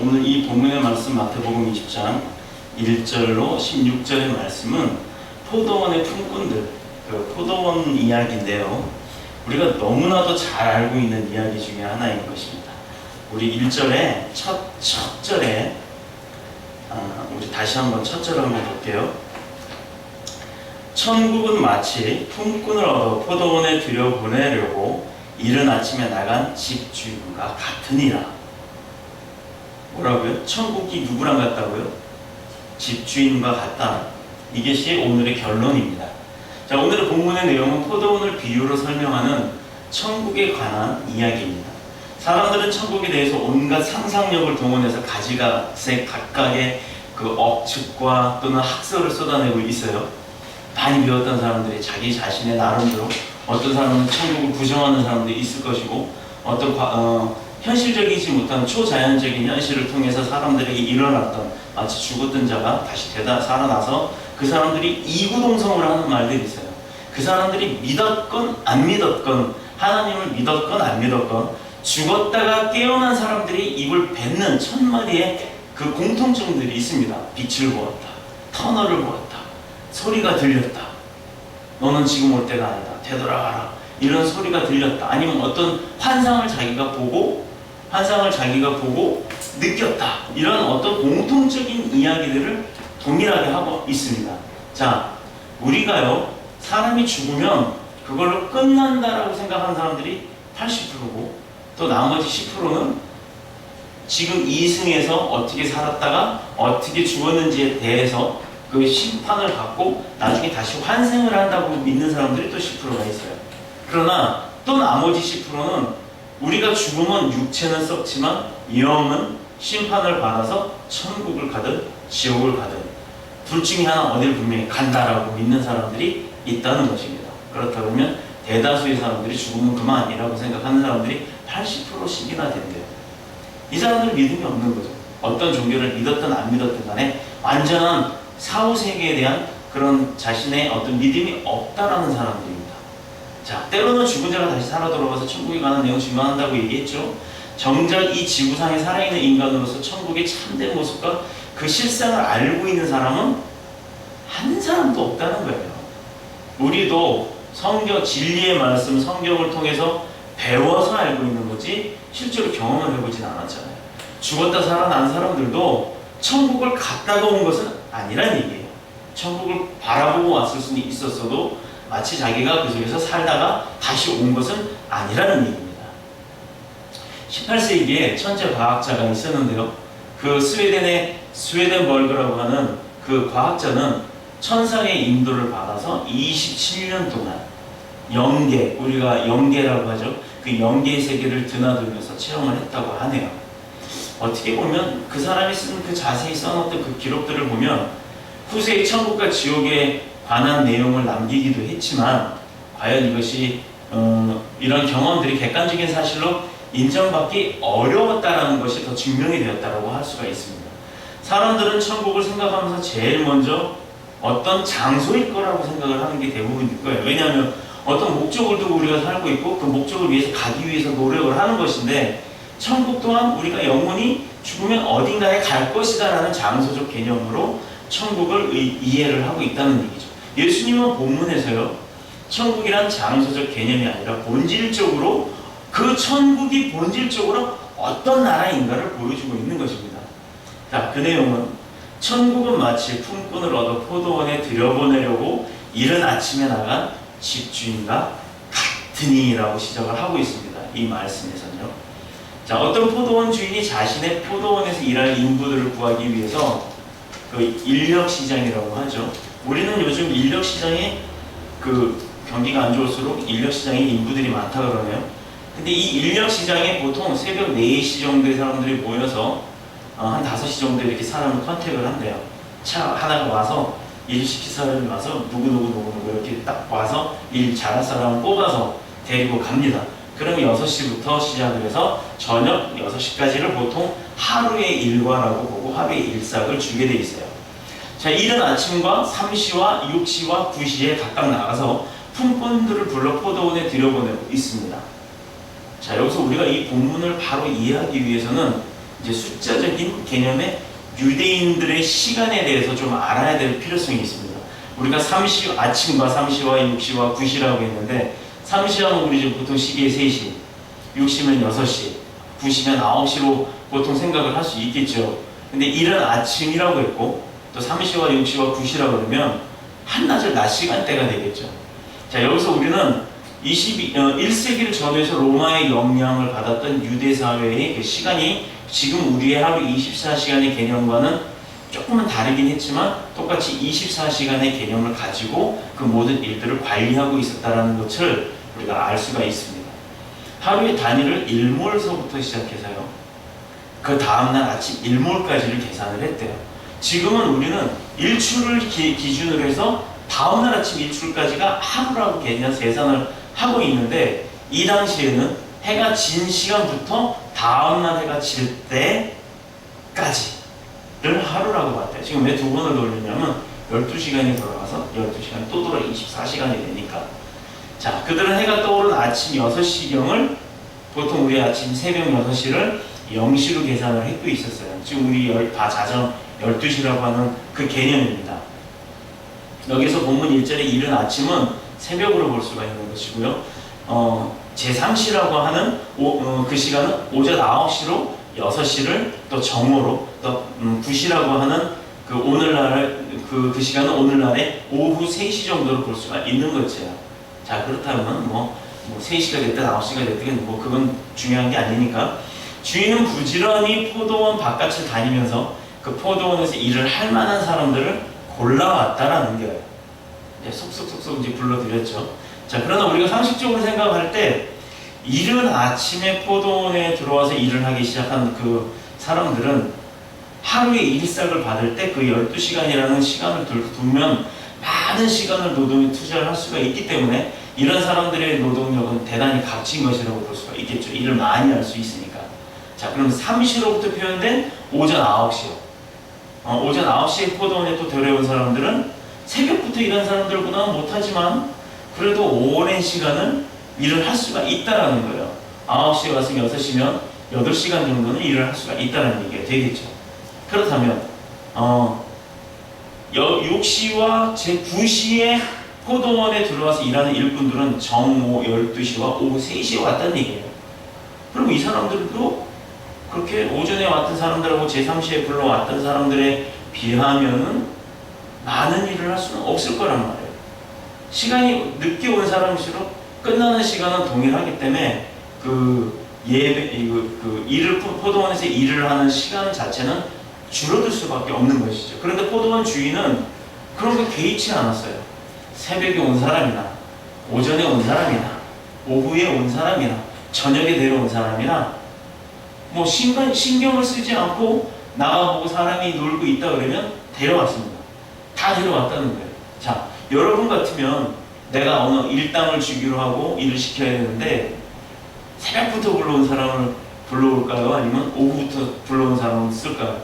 오늘 이 본문의 말씀 마태복음 20장 1절로 16절의 말씀은 포도원의 품꾼들, 그 포도원 이야기인데요. 우리가 너무나도 잘 알고 있는 이야기 중에 하나인 것입니다. 우리 1절에 첫 절에 우리 다시 한번 첫 절을 한번 볼게요. 천국은 마치 품꾼을 얻어 포도원에 들여보내려고 이른 아침에 나간 집주인과 같으니라. 뭐라고요? 천국이 누구랑 같다고요? 집주인과 같다. 이것이 오늘의 결론입니다. 자, 오늘의 본문의 내용은 포도원을 비유로 설명하는 천국에 관한 이야기입니다. 사람들은 천국에 대해서 온갖 상상력을 동원해서 각각의 그 억측과 또는 학설을 쏟아내고 있어요. 많이 배웠던 사람들이 자기 자신의 나름대로, 어떤 사람은 천국을 부정하는 사람들이 있을 것이고, 어떤 현실적이지 못한 초자연적인 현실을 통해서 사람들에게 일어났던 마치 죽었던 자가 다시 살아나서 그 사람들이 이구동성을 하는 말들이 있어요. 그 사람들이 믿었건 안 믿었건, 하나님을 믿었건 안 믿었건, 죽었다가 깨어난 사람들이 입을 뱉는 천마디의 그 공통점들이 있습니다. 빛을 보았다, 터널을 보았다, 소리가 들렸다, 너는 지금 올 때가 아니다, 되돌아가라, 이런 소리가 들렸다. 아니면 어떤 환상을 자기가 보고 느꼈다. 이런 어떤 공통적인 이야기들을 동일하게 하고 있습니다. 자, 우리가요, 사람이 죽으면 그걸로 끝난다라고 생각하는 사람들이 80%고, 또 나머지 10%는 지금 이승에서 어떻게 살았다가 어떻게 죽었는지에 대해서 그 심판을 받고 나중에 다시 환생을 한다고 믿는 사람들이 또 10%가 있어요. 그러나 또 나머지 10%는 우리가 죽으면 육체는 썩지만 영은 심판을 받아서 천국을 가든 지옥을 가든 둘 중에 하나 어딜 분명히 간다라고 믿는 사람들이 있다는 것입니다. 그렇다 그러면 대다수의 사람들이 죽으면 그만이라고 생각하는 사람들이 80%씩이나 된대요. 이 사람들은 믿음이 없는 거죠. 어떤 종교를 믿었든 안 믿었든 간에 완전한 사후세계에 대한 그런 자신의 어떤 믿음이 없다라는 사람들입니다. 자, 때로는 죽은 자가 다시 살아 돌아와서 천국에 가는 내용 증명한다고 얘기했죠. 정작 이 지구상에 살아있는 인간으로서 천국의 참된 모습과 그 실상을 알고 있는 사람은 한 사람도 없다는 거예요. 우리도 성경, 진리의 말씀, 성경을 통해서 배워서 알고 있는 거지 실제로 경험을 해보진 않았잖아요. 죽었다 살아난 사람들도 천국을 갔다가 온 것은 아니란 얘기예요. 천국을 바라보고 왔을 수는 있었어도 마치 자기가 그 속에서 살다가 다시 온 것은 아니라는 얘기입니다. 18세기에 천재 과학자가 있었는데요. 그 스웨덴버그라고 하는 그 과학자는 천상의 인도를 받아서 27년 동안 영계, 우리가 영계라고 하죠. 그 영계의 세계를 드나들면서 체험을 했다고 하네요. 어떻게 보면 그 사람이 쓴 그 자세히 써놓던 그 기록들을 보면 후세의 천국과 지옥에 관한 내용을 남기기도 했지만 과연 이것이 이런 경험들이 객관적인 사실로 인정받기 어려웠다라는 것이 더 증명이 되었다고 할 수가 있습니다. 사람들은 천국을 생각하면서 제일 먼저 어떤 장소일 거라고 생각을 하는 게 대부분일 거예요. 왜냐하면 어떤 목적을 두고 우리가 살고 있고 그 목적을 위해서 가기 위해서 노력을 하는 것인데, 천국 또한 우리가 영원히 죽으면 어딘가에 갈 것이다 라는 장소적 개념으로 천국을 이해를 하고 있다는 얘기죠. 예수님은 본문에서요, 천국이란 장소적 개념이 아니라 본질적으로 그 천국이 본질적으로 어떤 나라인가를 보여주고 있는 것입니다. 자, 그 내용은 천국은 마치 품꾼을 얻어 포도원에 들여보내려고 이른 아침에 나간 집주인과 같으니라고 시작을 하고 있습니다. 이 말씀에서는요. 자, 어떤 포도원 주인이 자신의 포도원에서 일할 인부들을 구하기 위해서 그 인력시장이라고 하죠. 우리는 요즘 인력시장에 그 경기가 안 좋을수록 인력시장에 인부들이 많다 그러네요. 근데 이 인력시장에 보통 새벽 4시 정도의 사람들이 모여서 한 5시 정도 이렇게 사람을 컨택을 한대요. 차 하나가 와서 일 시킬 사람이 와서 누구 이렇게 딱 와서 일 잘할 사람을 뽑아서 데리고 갑니다. 그러면 6시부터 시작을 해서 저녁 6시까지를 보통 하루의 일과라고 보고 하루의 일삭을 주게 돼 있어요. 자, 이른 아침과 3시와 6시와 9시에 각각 나가서 품꾼들을 불러 포도원에 들여보내고 있습니다. 자, 여기서 우리가 이 본문을 바로 이해하기 위해서는 이제 숫자적인 개념의 유대인들의 시간에 대해서 좀 알아야 될 필요성이 있습니다. 우리가 아침과 3시와 6시와 9시라고 했는데 3시하면 우리 집 보통 시계에 3시, 6시면 6시, 9시면 9시로 보통 생각을 할 수 있겠죠. 근데 이른 아침이라고 했고 또 3시와 6시와 9시라고 그러면 한낮을 낮 시간대가 되겠죠. 자, 여기서 우리는 1세기를 전후해서 로마의 영향을 받았던 유대 사회의 그 시간이 지금 우리의 하루 24시간의 개념과는 조금은 다르긴 했지만 똑같이 24시간의 개념을 가지고 그 모든 일들을 관리하고 있었다는 것을 우리가 알 수가 있습니다. 하루의 단위를 일몰서부터 시작해서요, 그 다음날 아침 일몰까지를 계산을 했대요. 지금은 우리는 일출을 기준으로 해서 다음날 아침 일출까지가 하루라고 계산을 하고 있는데, 이 당시에는 해가 진 시간부터 다음날 해가 질 때까지를 하루라고 봤대요. 지금 왜 두 번을 돌리냐면 12시간이 돌아가서 12시간이 또 돌아 24시간이 되니까. 자, 그들은 해가 떠오른 아침 6시경을 보통 우리 아침 새벽 6시를 0시로 계산을 했고 있었어요. 지금 우리 자정 12시라고 하는 그 개념입니다. 여기서 본문 1절에 이른 아침은 새벽으로 볼 수가 있는 것이고요. 제3시라고 하는 그 시간은 오전 9시로 6시를 또 정오로, 또 9시라고 하는 그 오늘날 그 시간은 오늘날의 오후 3시 정도로 볼 수가 있는 거죠. 자, 그렇다면 뭐 3시가 됐든 9시가 됐든 뭐 그건 중요한 게 아니니까, 주인은 부지런히 포도원 바깥을 다니면서 그 포도원에서 일을 할 만한 사람들을 골라왔다라는 거예요. 속속속속 이제 불러드렸죠. 자, 그러나 우리가 상식적으로 생각할 때 이른 아침에 포도원에 들어와서 일을 하기 시작한 그 사람들은 하루의 일삭을 받을 때 그 12시간이라는 시간을 두면 많은 시간을 노동에 투자를 할 수가 있기 때문에 이런 사람들의 노동력은 대단히 값진 것이라고 볼 수가 있겠죠. 일을 많이 할 수 있으니까. 자, 그럼 3시로부터 표현된 오전 9시요. 오전 9시에 포도원에 또 들어온 사람들은 새벽부터 일한 사람들보다는 못하지만 그래도 오랜 시간을 일을 할 수가 있다라는 거예요. 9시에 와서 6시면 8시간 정도는 일을 할 수가 있다는 얘기가 되겠죠. 그렇다면 6시와 제9시에 포도원에 들어와서 일하는 일꾼들은 정오 12시와 오후 3시에 왔다는 얘기예요. 그럼 이 사람들도 그렇게 오전에 왔던 사람들하고 제3시에 불러왔던 사람들에 비하면은 많은 일을 할 수는 없을 거란 말이에요. 시간이 늦게 온 사람일수록 끝나는 시간은 동일하기 때문에 포도원에서 일을 하는 시간 자체는 줄어들 수밖에 없는 것이죠. 그런데 포도원 주인은 그런 거 개의치 않았어요. 새벽에 온 사람이나 오전에 온 사람이나 오후에 온 사람이나 저녁에 내려온 사람이나 뭐 신경을 쓰지 않고 나가보고 사람이 놀고 있다 그러면 데려왔습니다. 다 데려왔다는 거예요. 자, 여러분 같으면 내가 어느 일당을 주기로 하고 일을 시켜야 되는데 새벽부터 불러온 사람을 불러올까요? 아니면 오후부터 불러온 사람을 쓸까요?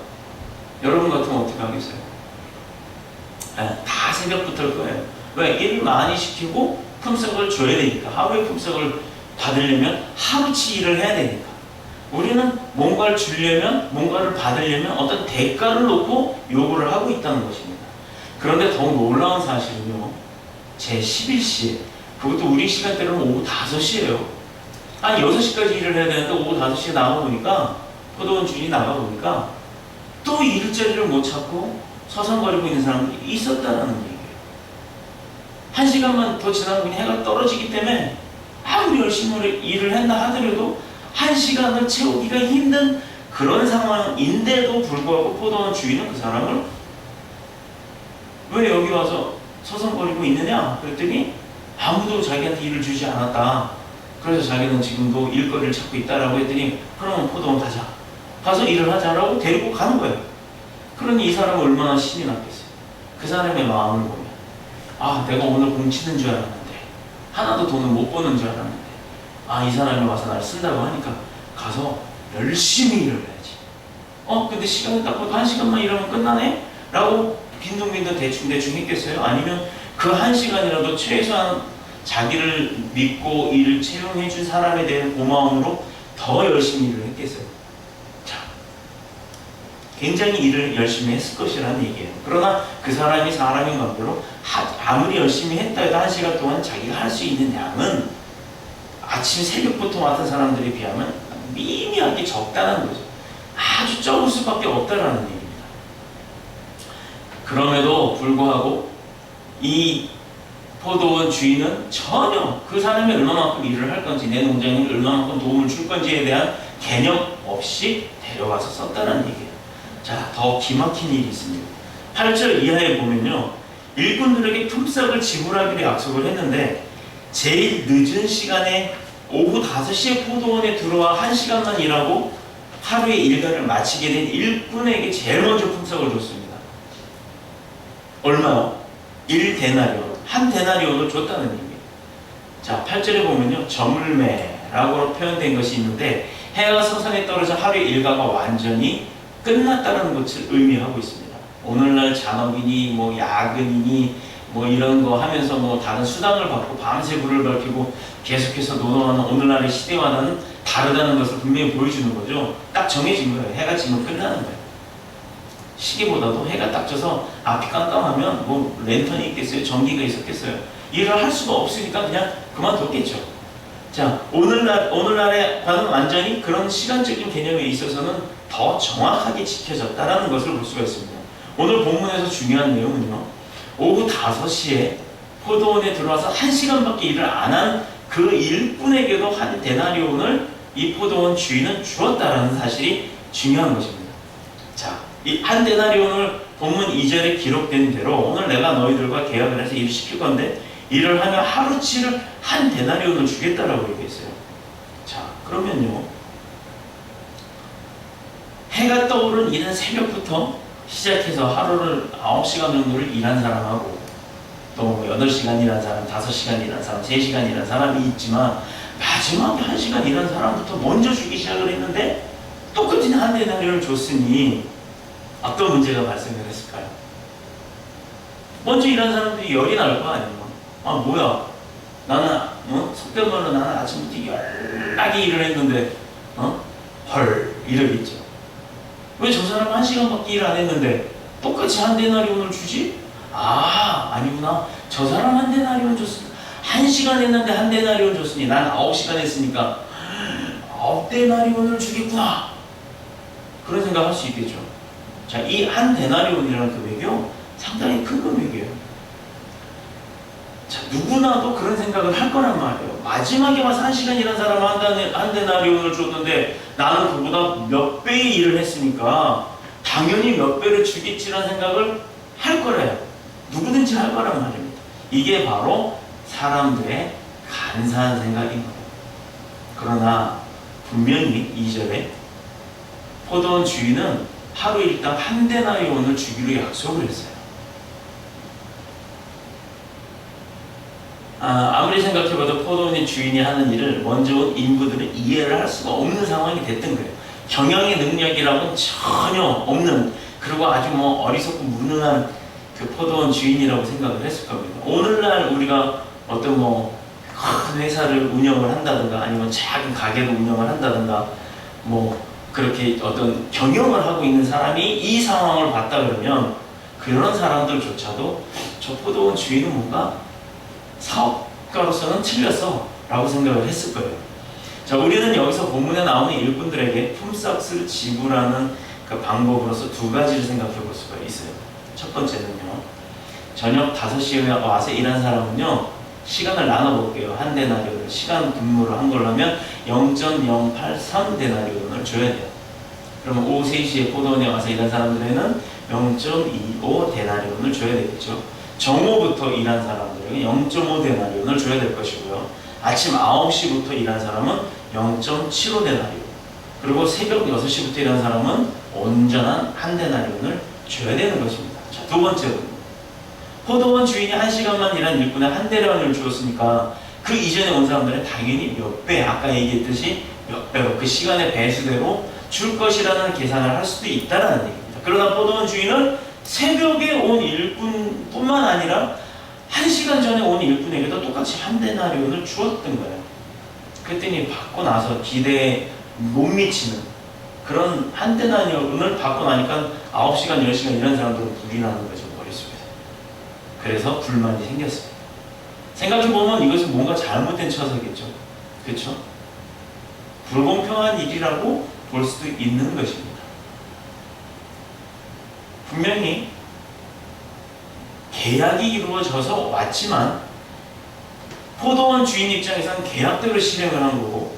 여러분 같으면 어떻게 하겠어요? 다 새벽부터 할 거예요. 왜? 일을 많이 시키고 품삯을 줘야 되니까. 하루의 품삯을 받으려면 하루치 일을 해야 되니까. 우리는 뭔가를 주려면, 뭔가를 받으려면 어떤 대가를 놓고 요구를 하고 있다는 것입니다. 그런데 더 놀라운 사실은요, 제 11시에, 그것도 우리 시간대로는 오후 5시예요. 한 6시까지 일을 해야 되는데 오후 5시에 나가보니까, 포도원 주인이 나가보니까 또 일자리를 못 찾고 서성거리고 있는 사람들이 있었다는 얘기예요. 1시간만 더 지나면 그냥 해가 떨어지기 때문에 아무리 열심히 일을 했나 하더라도 1시간을 채우기가 힘든 그런 상황인데도 불구하고 포도원 주인은 그 사람을 왜 여기 와서 서성거리고 있느냐? 그랬더니 아무도 자기한테 일을 주지 않았다. 그래서 자기는 지금도 일거리를 찾고 있다라고 했더니 그러면 포도원 가자. 가서 일을 하자라고 데리고 가는 거예요. 그러니 이 사람은 얼마나 신이 났겠어요. 그 사람의 마음을 보면, 아, 내가 오늘 공치는 줄 알았는데 하나도 돈을 못 버는 줄 알았는데, 아, 이 사람이 와서 날 쓴다고 하니까 가서 열심히 일을 해야지. 근데 시간이 딱 보고 1시간만 일하면 끝나네? 라고 빈둥빈둥 대충대충 했겠어요? 아니면 그 1시간이라도 최소한 자기를 믿고 일을 채용해준 사람에 대한 고마움으로 더 열심히 일을 했겠어요? 자, 굉장히 일을 열심히 했을 것이라는 얘기예요. 그러나 그 사람이 사람인 관계로 아무리 열심히 했다 해도 1시간 동안 자기가 할 수 있는 양은 아침 새벽부터 맡은 사람들에 비하면 미미하게 적다는 거죠. 아주 적을 수밖에 없다라는 얘기입니다. 그럼에도 불구하고 이 포도원 주인은 전혀 그 사람이 얼마만큼 일을 할 건지, 내 농장에 얼마만큼 도움을 줄 건지에 대한 개념 없이 데려와서 썼다는 얘기예요. 자, 더 기막힌 일이 있습니다. 8절 이하에 보면요, 일꾼들에게 품삯을 지불하기로 약속을 했는데 제일 늦은 시간에 오후 5시에 포도원에 들어와 1시간만 일하고 하루의 일과를 마치게 된 일꾼에게 제일 먼저 품삯을 줬습니다. 얼마요? 1데나리온, 1데나리온을 줬다는 얘기예요. 자, 8절에 보면요, 저물매라고 표현된 것이 있는데 해가 서산에 떨어져 하루의 일과가 완전히 끝났다는 것을 의미하고 있습니다. 오늘날 잔업이니 뭐 야근이니 뭐 이런 거 하면서 뭐 다른 수당을 받고 밤새 불을 밝히고 계속해서 노동하는 오늘날의 시대와는 다르다는 것을 분명히 보여주는 거죠. 딱 정해진 거예요. 해가 지면 끝나는 거예요. 시계보다도 해가 딱 져서 앞이 깜깜하면 뭐 랜턴이 있겠어요? 전기가 있었겠어요? 일을 할 수가 없으니까 그냥 그만뒀겠죠. 자, 오늘날에 과는 완전히 그런 시간적인 개념에 있어서는 더 정확하게 지켜졌다는 것을 볼 수가 있습니다. 오늘 본문에서 중요한 내용은요, 오후 5시에 포도원에 들어와서 1시간밖에 일을 안 한 그 일꾼에게도 1데나리온을 이 포도원 주인은 주었다라는 사실이 중요한 것입니다. 자, 이 1데나리온을 본문 2절에 기록된 대로 오늘 내가 너희들과 계약을 해서 일을 시킬 건데 일을 하면 하루치를 1데나리온을 주겠다라고 얘기했어요. 자, 그러면요, 해가 떠오른 이른 새벽부터 시작해서 하루를 9시간 정도를 일한 사람하고 또 8시간 일한 사람, 5시간 일한 사람, 3시간 일한 사람이 있지만 마지막에 1시간 일한 사람부터 먼저 주기 시작을 했는데 똑같은 1데나리온을 줬으니 어떤 문제가 발생을 했을까요? 먼저 일한 사람들이 열이 날 거 아니에요. 아, 뭐야, 나는 속된 말로 나는 아침부터 열나게 일을 했는데 헐 이러겠죠. 왜 저 사람은 1시간밖에 일 안 했는데 똑같이 1데나리온을 주지? 아, 아니구나. 저 사람 1데나리온 줬으니 1시간 했는데 1데나리온 줬으니 난 9시간 했으니까 9데나리온을 주겠구나. 그런 생각할 수 있겠죠. 자, 이 1데나리온이라는 금액이요, 상당히 큰 금액이에요. 자, 누구나도 그런 생각을 할 거란 말이에요. 마지막에 와서 1시간 일한 사람은 1데나리온을 줬는데 나는 그보다 몇 배의 일을 했으니까 당연히 몇 배를 주겠지라는 생각을 할 거래요. 누구든지 할 거란 말입니다. 이게 바로 사람들의 간사한 생각인 거예요. 그러나 분명히 2절에 포도원 주인은 하루 일당 1데나리온을 주기로 약속을 했어요. 아무리 생각해봐도 포도원의 주인이 하는 일을 먼저 온 인부들은 이해를 할 수가 없는 상황이 됐던 거예요. 경영의 능력이라고는 전혀 없는, 그리고 아주 뭐 어리석고 무능한 그 포도원 주인이라고 생각을 했을 겁니다. 오늘날 우리가 어떤 뭐 큰 회사를 운영을 한다든가 아니면 작은 가게를 운영을 한다든가 뭐 그렇게 어떤 경영을 하고 있는 사람이 이 상황을 봤다 그러면 그런 사람들조차도 저 포도원 주인은 뭔가 사업가로서는 틀렸어 라고 생각을 했을 거예요. 자, 우리는 여기서 본문에 나오는 일꾼들에게 품삯을 지불하는 그 방법으로서 두 가지를 생각해 볼 수가 있어요. 첫 번째는요, 저녁 5시에 와서 일한 사람은요, 시간을 나눠볼게요. 1데나리온을 시간 근무를 한 걸로 하면 0.083데나리온을 줘야 돼요. 그러면 오후 3시에 포도원에 와서 일한 사람들에는 0.25데나리온을 줘야 되겠죠. 정오부터 일한 사람들에게 0.5데나리온을 줘야 될 것이고요. 아침 9시부터 일한 사람은 0.75데나리온, 그리고 새벽 6시부터 일한 사람은 온전한 1데나리온을 줘야 되는 것입니다. 자, 두 번째로 포도원 주인이 1시간만 일한 일꾼에 1데나리온을 주었으니까 그 이전에 온 사람들은 당연히 몇 배, 아까 얘기했듯이 몇 배로 그 시간의 배수대로 줄 것이라는 계산을 할 수도 있다는 얘기입니다. 그러나 포도원 주인은 새벽에 온 일꾼뿐만 아니라 1시간 전에 온 일꾼에게도 똑같이 1데나리온을 주었던 거예요. 그랬더니 받고 나서 기대에 못 미치는 그런 한 데나리온을 받고 나니까 9시간, 10시간 이런 사람들은 불이 나는 거죠, 머릿속에서. 그래서 불만이 생겼습니다. 생각해보면 이것은 뭔가 잘못된 처사겠죠. 그렇죠? 불공평한 일이라고 볼 수도 있는 것입니다. 분명히 계약이 이루어져서 왔지만 포도원 주인 입장에서는 계약대로 실행을 한 거고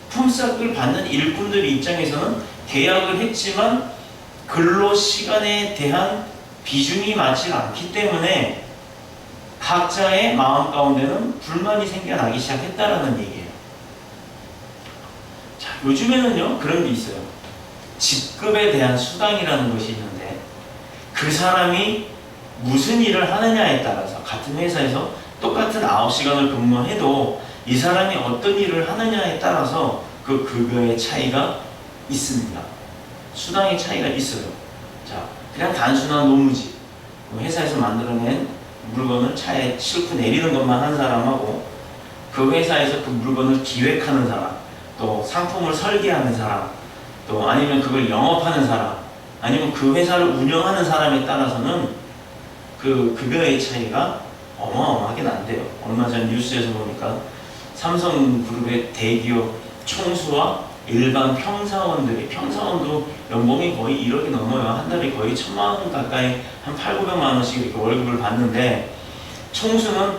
품삯을 받는 일꾼들 입장에서는 계약을 했지만 근로 시간에 대한 비중이 맞지 않기 때문에 각자의 마음 가운데는 불만이 생겨나기 시작했다라는 얘기예요. 자, 요즘에는요 그런 게 있어요. 직급에 대한 수당이라는 것이 있는데 그 사람이 무슨 일을 하느냐에 따라서 같은 회사에서 똑같은 9시간을 근무해도 이 사람이 어떤 일을 하느냐에 따라서 그 급여의 차이가 있습니다. 수당의 차이가 있어요. 자, 그냥 단순한 노무지, 회사에서 만들어낸 물건을 차에 싣고 내리는 것만 한 사람하고 그 회사에서 그 물건을 기획하는 사람, 또 상품을 설계하는 사람, 또 아니면 그걸 영업하는 사람, 아니면 그 회사를 운영하는 사람에 따라서는 그 급여의 차이가 어마어마하게 난대요. 얼마 전 뉴스에서 보니까 삼성그룹의 대기업 총수와 일반 평사원도 연봉이 거의 1억이 넘어요. 한 달에 거의 1,000만 원 가까이 한 800~900만 원씩 이렇게 월급을 받는데 총수는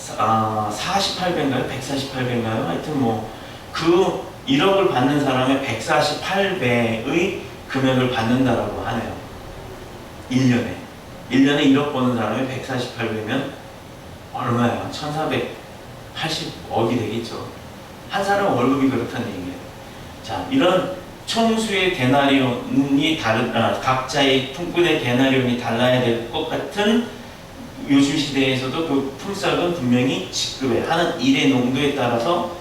48배인가요? 148배인가요? 하여튼 뭐 그 1억을 받는 사람의 148배의 금액을 받는다라고 하네요. 1년에 1억 버는 사람이 148배면 얼마야? 1480억이 되겠죠. 한 사람 월급이 그렇다는 얘기예요. 자, 이런 총수의 데나리온이 각자의 품꾼의 데나리온이 달라야 될 것 같은 요즘 시대에서도 그 품삯은 분명히 직급에 하는 일의 농도에 따라서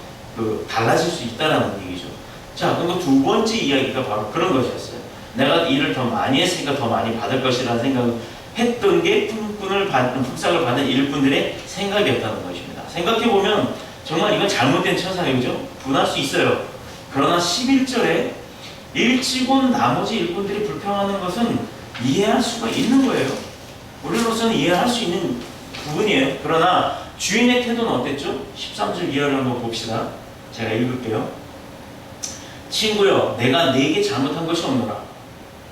달라질 수 있다는 얘기죠. 자, 그럼 두 번째 이야기가 바로 그런 것이었어요. 내가 일을 더 많이 했으니까 더 많이 받을 것이라는 생각을 했던 게 품꾼을 받는, 품삯을 받는 일꾼들의 생각이었다는 것입니다. 생각해보면 정말 이건 잘못된 처사예요. 그죠? 분할 수 있어요. 그러나 11절에 일찍 온 나머지 일꾼들이 불평하는 것은 이해할 수가 있는 거예요. 우리로서는 이해할 수 있는 부분이에요. 그러나 주인의 태도는 어땠죠? 13절 이하를 한번 봅시다. 제가 읽을게요. 친구여, 내가 네게 잘못한 것이 없노라.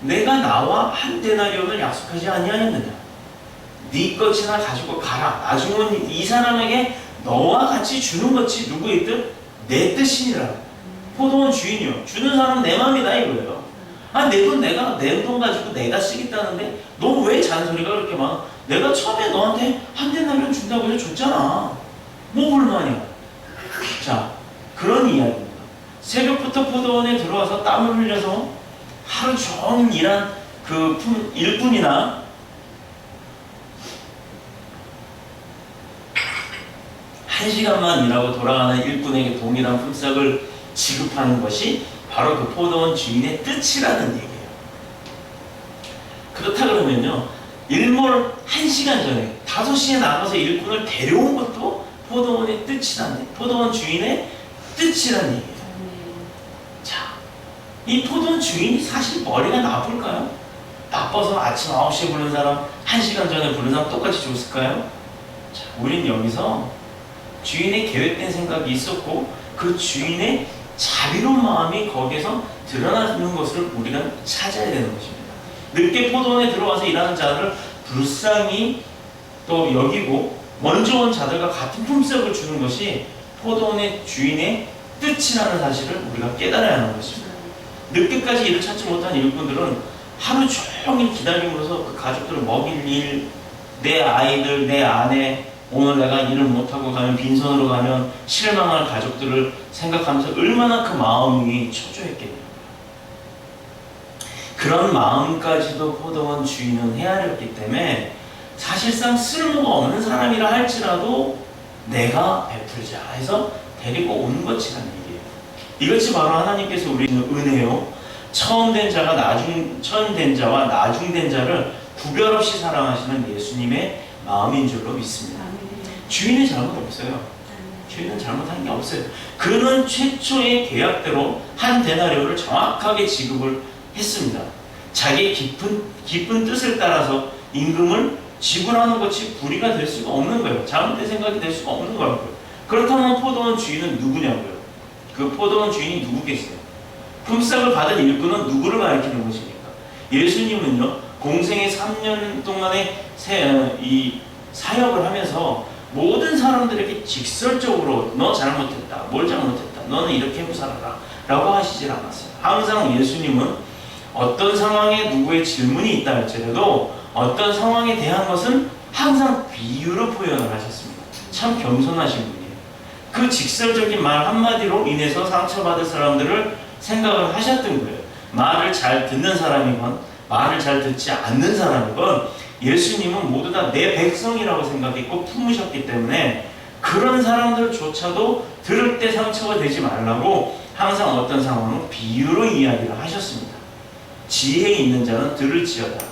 내가 나와 한 데나리온을 약속하지 아니하였느냐? 네 것이나 가지고 가라. 나중은 이 사람에게 너와 같이 주는 것이 누구의 뜻? 내 뜻이니라. 포도원 주인이요. 주는 사람은 내 마음이다 이거예요. 내 돈 내 돈 가지고 내가 쓰겠다는데 너 왜 잔소리가 그렇게 많아? 내가 처음에 너한테 한 데나리온 준다고 해서 줬잖아. 뭐 불만이야? 자, 그런 이야기입니다. 새벽부터 포도원에 들어와서 땀을 흘려서 하루 종일 일한 그 일꾼이나 한 시간만 일하고 돌아가는 일꾼에게 동일한 품삯을 지급하는 것이 바로 그 포도원 주인의 뜻이라는 얘기예요. 그렇다 그러면요, 일몰 1시간 전에 5시에 나가서 일꾼을 데려온 것도 포도원의 뜻이라는, 포도원 주인의 뜻이라는 얘기예요. 자, 이 포도원 주인이 사실 머리가 나쁠까요? 나빠서 아침 9시에 부른 사람, 1시간 전에 부른 사람 똑같이 줬을까요? 자, 우린 여기서 주인의 계획된 생각이 있었고 그 주인의 자비로운 마음이 거기에서 드러나는 것을 우리가 찾아야 되는 것입니다. 늦게 포도원에 들어와서 일하는 자들을 불쌍히 또 여기고 먼저 온 자들과 같은 품삯을 주는 것이 포도원의 주인의 뜻이라는 사실을 우리가 깨달아야 하는 것입니다. 늦게까지 일을 찾지 못한 일꾼들은 하루 종일 기다림으로써 그 가족들을 먹일 일, 내 아이들, 내 아내, 오늘 내가 일을 못하고 가면, 빈손으로 가면 실망할 가족들을 생각하면서 얼마나 그 마음이 초조했겠냐고요. 그런 마음까지도 포도원 주인은 헤아렸기 때문에 사실상 쓸모가 없는 사람이라 할지라도 내가 베풀자 해서 데리고 온 것이라는 얘기예요. 이것이 바로 하나님께서 우리는 은혜요, 처음 된 자와 나중된 자를 구별 없이 사랑하시는 예수님의 마음인 줄로 믿습니다. 주인의 잘못 없어요. 주인은 잘못한 게 없어요. 그는 최초의 계약대로 한 데나리오를 정확하게 지급을 했습니다. 자기의 깊은 뜻을 따라서 임금을 지불하는 것이 불의가 될 수가 없는 거예요. 잘못된 생각이 될 수가 없는 거라고요. 그렇다면 포도원 주인은 누구냐고요? 그 포도원 주인이 누구겠어요? 품삯을 받은 일꾼은 누구를 가리키는 것입니까? 예수님은요, 공생의 3년 동안의 이 사역을 하면서 모든 사람들에게 직설적으로 너 잘못했다, 뭘 잘못했다, 너는 이렇게 하고 살아라 라고 하시질 않았어요. 항상 예수님은 어떤 상황에 누구의 질문이 있다 할지라도 어떤 상황에 대한 것은 항상 비유로 표현을 하셨습니다. 참 겸손하신 분이에요. 그 직설적인 말 한마디로 인해서 상처받을 사람들을 생각을 하셨던 거예요. 말을 잘 듣는 사람이건 말을 잘 듣지 않는 사람이건 예수님은 모두 다 내 백성이라고 생각했고 품으셨기 때문에 그런 사람들조차도 들을 때 상처가 되지 말라고 항상 어떤 상황은 비유로 이야기를 하셨습니다. 지혜 있는 자는 들을지어다.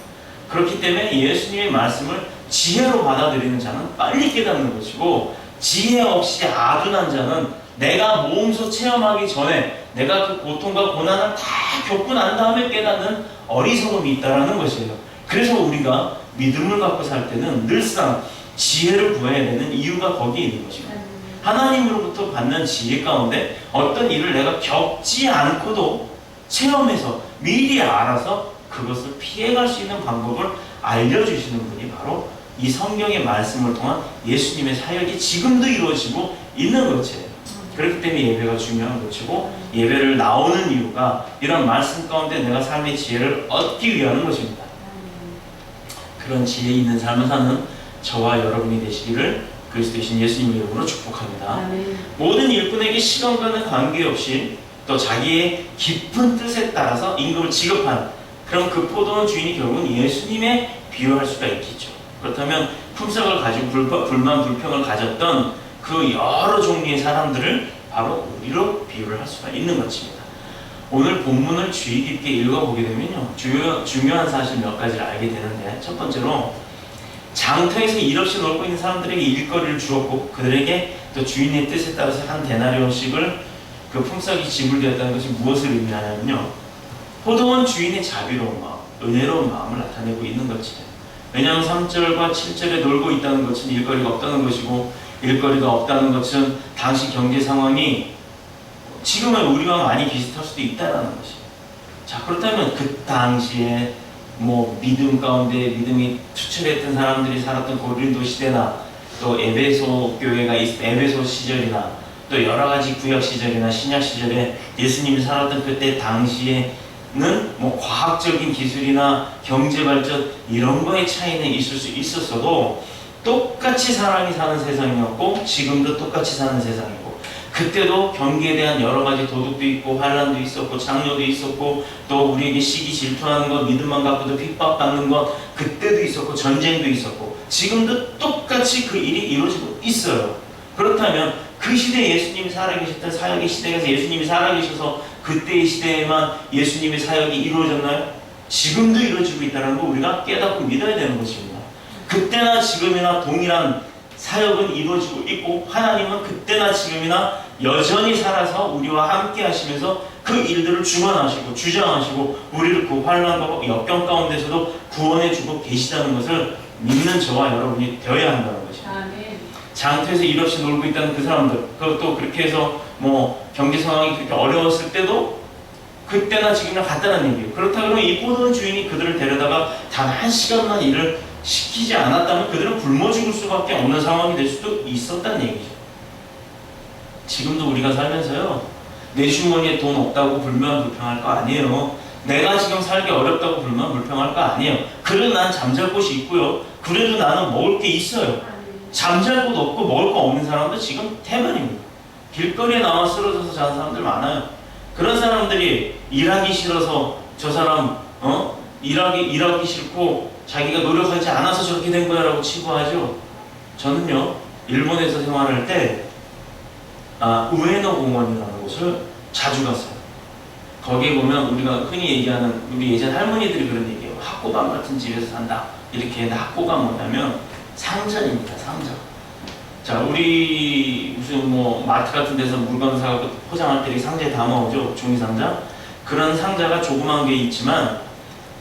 그렇기 때문에 예수님의 말씀을 지혜로 받아들이는 자는 빨리 깨닫는 것이고, 지혜 없이 아둔한 자는 내가 몸소 체험하기 전에 내가 그 고통과 고난을 다 겪고 난 다음에 깨닫는 어리석음이 있다는 것이에요. 그래서 우리가 믿음을 갖고 살 때는 늘상 지혜를 구해야 되는 이유가 거기에 있는 것입니다. 하나님으로부터 받는 지혜 가운데 어떤 일을 내가 겪지 않고도 체험해서 미리 알아서 그것을 피해갈 수 있는 방법을 알려주시는 분이 바로 이 성경의 말씀을 통한 예수님의 사역이 지금도 이루어지고 있는 것이에요. 그렇기 때문에 예배가 중요한 것이고, 예배를 나오는 이유가 이런 말씀 가운데 내가 삶의 지혜를 얻기 위한 것입니다. 그런 지혜 있는 삶을 사는 저와 여러분이 되시기를 그리스도이신 예수님의 이름으로 축복합니다. 모든 일꾼에게 시간과는 관계없이 또 자기의 깊은 뜻에 따라서 임금을 지급한, 그럼 그 포도원 주인이 결국은 예수님에 비유할 수가 있겠죠. 그렇다면 품삯을 가지고 불만 불평을 가졌던 그 여러 종류의 사람들을 바로 우리로 비유를 할 수가 있는 것입니다. 오늘 본문을 주의 깊게 읽어보게 되면요, 중요한 사실 몇 가지를 알게 되는데, 첫 번째로 장터에서 일 없이 놀고 있는 사람들에게 일거리를 주었고 그들에게 또 주인의 뜻에 따라서 한 데나리온씩을 그 품삯이 지불되었다는 것이 무엇을 의미하냐면요, 포도원 주인의 자비로운 마음, 은혜로운 마음을 나타내고 있는 것이에요. 왜냐하면 3절과 7절에 놀고 있다는 것은 일거리가 없다는 것이고, 일거리가 없다는 것은 당시 경제 상황이 지금의 우리와 많이 비슷할 수도 있다는 것이에요. 자, 그렇다면 그 당시에 믿음 가운데 믿음이 투철했던 사람들이 살았던 고린도 시대나 또 에베소 교회가 에베소 시절이나 또 여러 가지 구약 시절이나 신약 시절에 예수님이 살았던 그때 당시에는 과학적인 기술이나 경제 발전 이런 거의 차이는 있을 수 있었어도 똑같이 사람이 사는 세상이었고 지금도 똑같이 사는 세상이고, 그때도 경기에 대한 여러 가지 도둑도 있고 환란도 있었고 장려도 있었고 또 우리에게 시기 질투하는 것, 믿음만 갖고도 핍박받는 것 그때도 있었고 전쟁도 있었고 지금도 똑같이 그 일이 이루어지고 있어요. 그렇다면 그 시대에 예수님이 살아계셨던 사역의 시대에서 예수님이 살아계셔서 그때의 시대에만 예수님의 사역이 이루어졌나요? 지금도 이루어지고 있다는 걸 우리가 깨닫고 믿어야 되는 것입니다. 그때나 지금이나 동일한 사역은 이루어지고 있고, 하나님은 그때나 지금이나 여전히 살아서 우리와 함께 하시면서 그 일들을 주관하시고 주장하시고 우리를 그 환난과 역경 가운데서도 구원해주고 계시다는 것을 믿는 저와 여러분이 되어야 한다는 것입니다. 장터에서 일 없이 놀고 있다는 그 사람들, 그것도 그렇게 해서 경제 상황이 그렇게 어려웠을 때도 그때나 지금이나 같다는 얘기예요. 그렇다 그러면 이 포도원 주인이 그들을 데려다가 단 한 시간만 일을 시키지 않았다면 그들은 굶어 죽을 수밖에 없는 상황이 될 수도 있었다는 얘기죠. 지금도 우리가 살면서요, 내 주머니에 돈 없다고 불평할 거 아니에요. 내가 지금 살기 어렵다고 불평할 거 아니에요. 그래도 난 잠잘 곳이 있고요, 그래도 나는 먹을 게 있어요. 잠잘 곳 없고 먹을 거 없는 사람도 지금 태반입니다. 길거리에 나와 쓰러져서 자는 사람들 많아요. 그런 사람들이 일하기 싫어서 저 사람 일하기 싫고 자기가 노력하지 않아서 저렇게 된 거야 라고 치부하죠. 저는요, 일본에서 생활할 때 우에노 공원이라는 곳을 자주 갔어요. 거기에 보면 우리가 흔히 얘기하는, 우리 예전 할머니들이 그런 얘기해요. 학고방 같은 집에서 산다. 이렇게. 학고가 뭐냐면 상전입니다. 상전. 자, 우리 무슨 뭐 마트 같은 데서 물건 사고 포장할 때 상자에 담아오죠. 종이 상자. 그런 상자가 조그만 게 있지만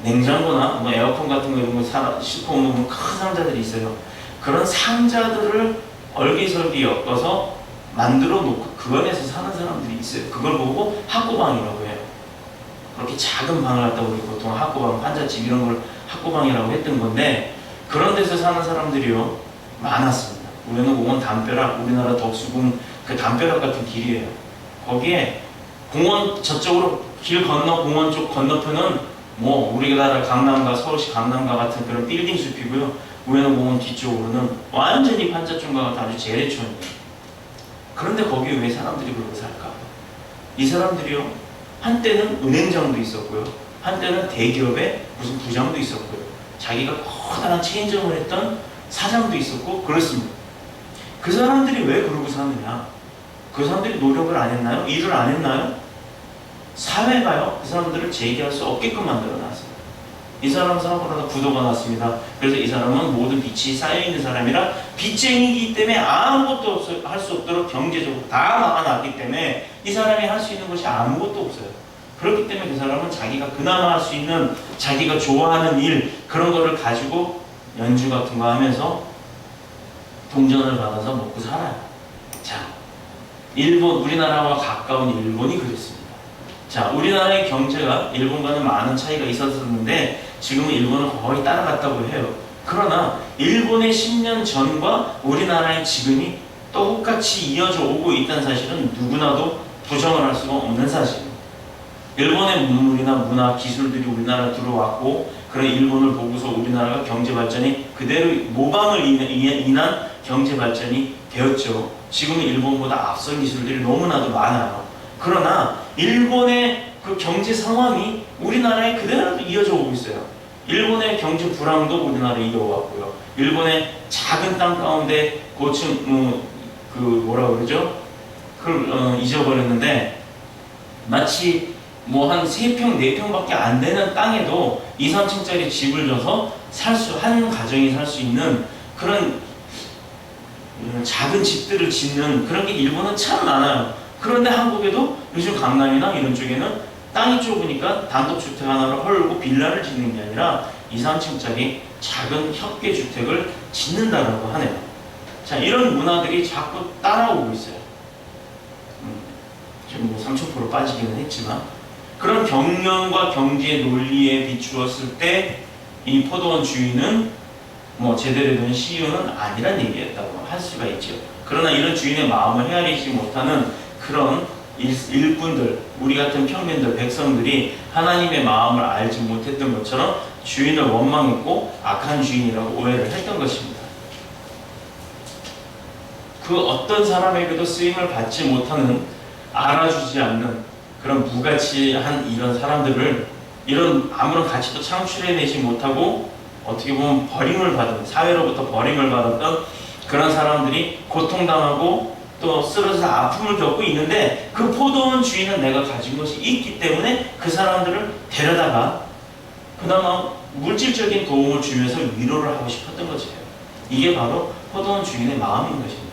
냉장고나 뭐 에어컨 같은 거 이런 거 싣고 오면 큰 상자들이 있어요. 그런 상자들을 얼기설기 엮어서 만들어 놓고 그 안에서 사는 사람들이 있어요. 그걸 보고 학고방이라고 해요. 그렇게 작은 방을 갖다 우리 보통 학고방, 환자집 이런 걸 학고방이라고 했던 건데 그런 데서 사는 사람들이요 많았습니다. 우리는 공원 담벼락, 우리나라 덕수궁 그 담벼락 같은 길이에요. 거기에 공원 저쪽으로 길 건너 공원 쪽 건너편은 뭐 우리나라 강남가, 서울시 강남가 같은 그런 빌딩 숲이고요. 우에노 공원 뒤쪽으로는 완전히 판자촌과 같은 아주 재래촌이에요. 그런데 거기에 왜 사람들이 그러고 살까? 이 사람들이요 한때는 은행장도 있었고요, 한때는 대기업의 무슨 부장도 있었고요, 자기가 커다란 체인점을 했던 사장도 있었고 그렇습니다. 그 사람들이 왜 그러고 사느냐? 그 사람들이 노력을 안 했나요? 일을 안 했나요? 사회가요 그 사람들을 재기할 수 없게끔 만들어놨어요. 이 사람 사업을 하다 부도가 났습니다. 그래서 이 사람은 모든 빚이 쌓여있는 사람이라 빚쟁이기 때문에 아무것도 할 수 없도록 경제적으로 다 막아놨기 때문에 이 사람이 할 수 있는 것이 아무것도 없어요. 그렇기 때문에 그 사람은 자기가 그나마 할 수 있는 자기가 좋아하는 일 그런 거를 가지고 연주 같은 거 하면서 동전을 받아서 먹고 살아요. 자, 일본, 우리나라와 가까운 일본이 그랬습니다. 자, 우리나라의 경제가 일본과는 많은 차이가 있었는데 지금은 일본을 거의 따라갔다고 해요. 그러나 일본의 10년 전과 우리나라의 지금이 똑같이 이어져 오고 있다는 사실은 누구나도 부정을 할 수가 없는 사실입니다. 일본의 문물이나 문화, 기술들이 우리나라에 들어왔고 그런 일본을 보고서 우리나라가 경제 발전이 그대로 모방을 인한 경제 발전이 되었죠. 지금은 일본보다 앞선 기술들이 너무나도 많아요. 그러나 일본의 그 경제 상황이 우리나라에 그대로 이어져 오고 있어요. 일본의 경제 불황도 우리나라에 이어왔고요. 일본의 작은 땅 가운데 고층 그 뭐라 그러죠? 그걸 잊어버렸는데 마치 뭐 한 3평, 4평밖에 안 되는 땅에도 2, 3층짜리 집을 져서 한 가정이 살 수 있는 그런 작은 집들을 짓는 그런 게 일본은 참 많아요. 그런데 한국에도 요즘 강남이나 이런 쪽에는 땅이 좁으니까 단독주택 하나를 헐고 빌라를 짓는 게 아니라 2, 3층짜리 작은 협계주택을 짓는다라고 하네요. 자, 이런 문화들이 자꾸 따라오고 있어요. 지금 뭐 3,000% 빠지기는 했지만 그런 경영과 경제 논리에 비추었을 때 이 포도원 주인은 뭐 제대로 된 CEO는 아니란 얘기였다고 할 수가 있죠. 그러나 이런 주인의 마음을 헤아리지 못하는 그런 일꾼들, 우리 같은 평민들, 백성들이 하나님의 마음을 알지 못했던 것처럼 주인을 원망했고 악한 주인이라고 오해를 했던 것입니다. 그 어떤 사람에게도 쓰임을 받지 못하는, 알아주지 않는 그런 무가치한 이런 사람들을, 이런 아무런 가치도 창출해내지 못하고 어떻게 보면 버림을 받은, 사회로부터 버림을 받았던 그런 사람들이 고통당하고 또 쓰러져서 아픔을 겪고 있는데 그 포도원 주인은 내가 가진 것이 있기 때문에 그 사람들을 데려다가 그나마 물질적인 도움을 주면서 위로를 하고 싶었던 거죠. 이게 바로 포도원 주인의 마음인 것입니다.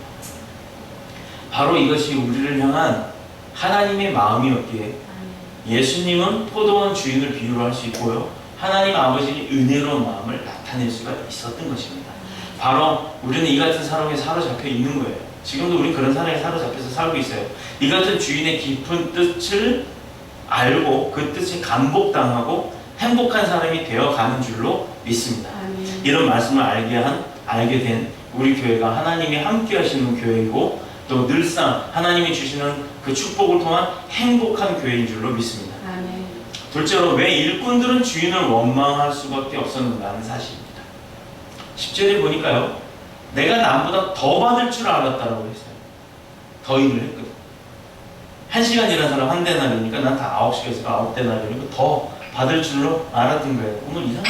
바로 이것이 우리를 향한 하나님의 마음이었기에 예수님은 포도원 주인을 비유로 할 수 있고요, 하나님 아버지의 은혜로운 마음을 나타낼 수가 있었던 것입니다. 바로 우리는 이 같은 사람에 사로잡혀 있는 거예요. 지금도 우리 그런 사람에 사로잡혀서 살고 있어요. 이 같은 주인의 깊은 뜻을 알고 그 뜻에 감복당하고 행복한 사람이 되어가는 줄로 믿습니다. 이런 말씀을 알게 된 우리 교회가 하나님이 함께 하시는 교회이고 또 늘상 하나님이 주시는 그 축복을 통한 행복한 교회인 줄로 믿습니다. 아멘. 둘째로 왜 일꾼들은 주인을 원망할 수밖에 없었는가는 사실입니다. 10절에 보니까요, 내가 남보다 더 받을 줄 알았다라고 했어요. 더 일을 했거든. 1시간 일한 사람 한 대나리니까 난 다 9시간에서 9대나리니까 더 받을 줄로 알았던 거예요. 오늘 이상